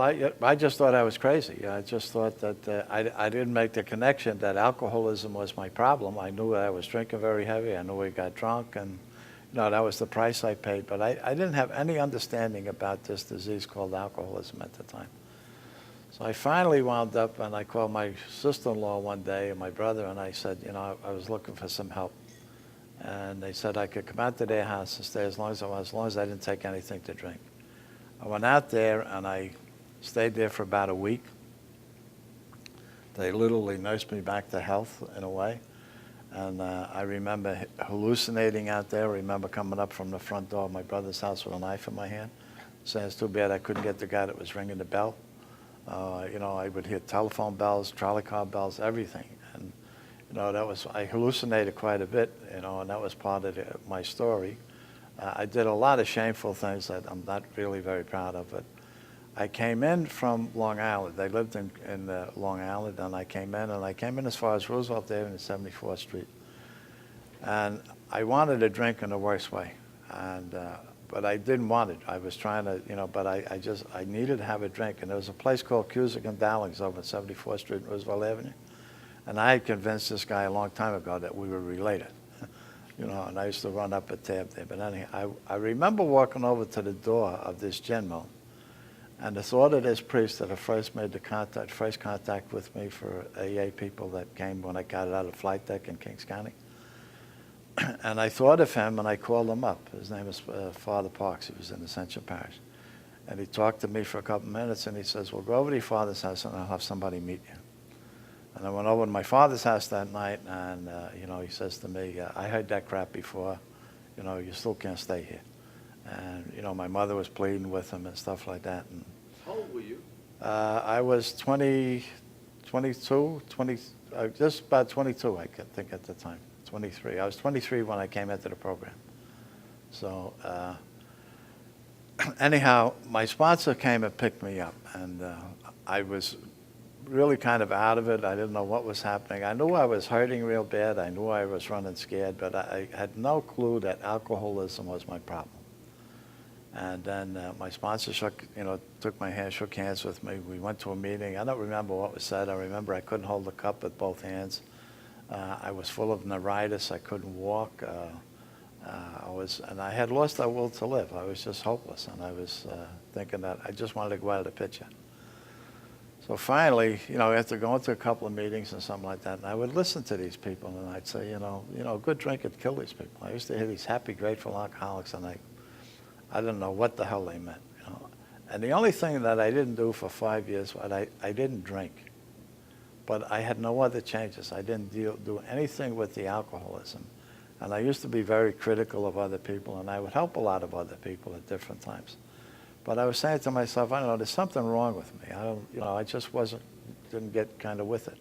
I just thought I was crazy. I just thought that I didn't make the connection that alcoholism was my problem. I knew I was drinking very heavy. I knew I got drunk, and that was the price I paid. But I didn't have any understanding about this disease called alcoholism at the time. So I finally wound up, and I called my sister-in-law one day and my brother, and I said, I was looking for some help. And they said I could come out to their house and stay as long as I didn't take anything to drink. I went out there and I stayed there for about a week. They literally nursed me back to health in a way. And I remember hallucinating out there. I remember coming up from the front door of my brother's house with a knife in my hand, saying it's too bad I couldn't get the guy that was ringing the bell. I would hear telephone bells, trolley car bells, everything. And I hallucinated quite a bit, and that was part of my story. I did a lot of shameful things that I'm not really very proud of, but I came in from Long Island. They lived in Long Island, and I came in as far as Roosevelt Avenue and 74th Street. And I wanted to drink in the worst way, but I didn't want it. I was trying to, but I needed to have a drink. And there was a place called Cusick and Dowling's over at 74th Street and Roosevelt Avenue. And I had convinced this guy a long time ago that we were related. And I used to run up a tab there. But anyhow, I remember walking over to the door of this gin mill, and the thought of this priest that first made first contact with me for AA people that came when I got out of the flight deck in Kings County. And I thought of him, and I called him up. His name is Father Parks. He was in Ascension Parish. And he talked to me for a couple minutes, and he says, well, go over to your father's house, and I'll have somebody meet you. And I went over to my father's house that night, and he says to me, I heard that crap before. You still can't stay here. And my mother was pleading with him and stuff like that. And how old were you? I was 22, just about 22, I think at the time. 23. I was 23 when I came into the program. So anyhow, my sponsor came and picked me up, and I was really kind of out of it. I didn't know what was happening. I knew I was hurting real bad. I knew I was running scared, but I had no clue that alcoholism was my problem. And then my sponsor took my hand, shook hands with me. We went to a meeting. I don't remember what was said. I remember I couldn't hold the cup with both hands. I was full of neuritis. I couldn't walk. And I had lost the will to live. I was just hopeless, and I was thinking that I just wanted to go out of the picture. So finally, after going to a couple of meetings and something like that, and I would listen to these people, and I'd say, good drink would kill these people. I used to hear these happy, grateful alcoholics, and I didn't know what the hell they meant. And the only thing that I didn't do for 5 years was I didn't drink. But I had no other changes. I didn't do anything with the alcoholism. And I used to be very critical of other people, and I would help a lot of other people at different times. But I was saying to myself, I don't know, there's something wrong with me. I just didn't get kind of with it.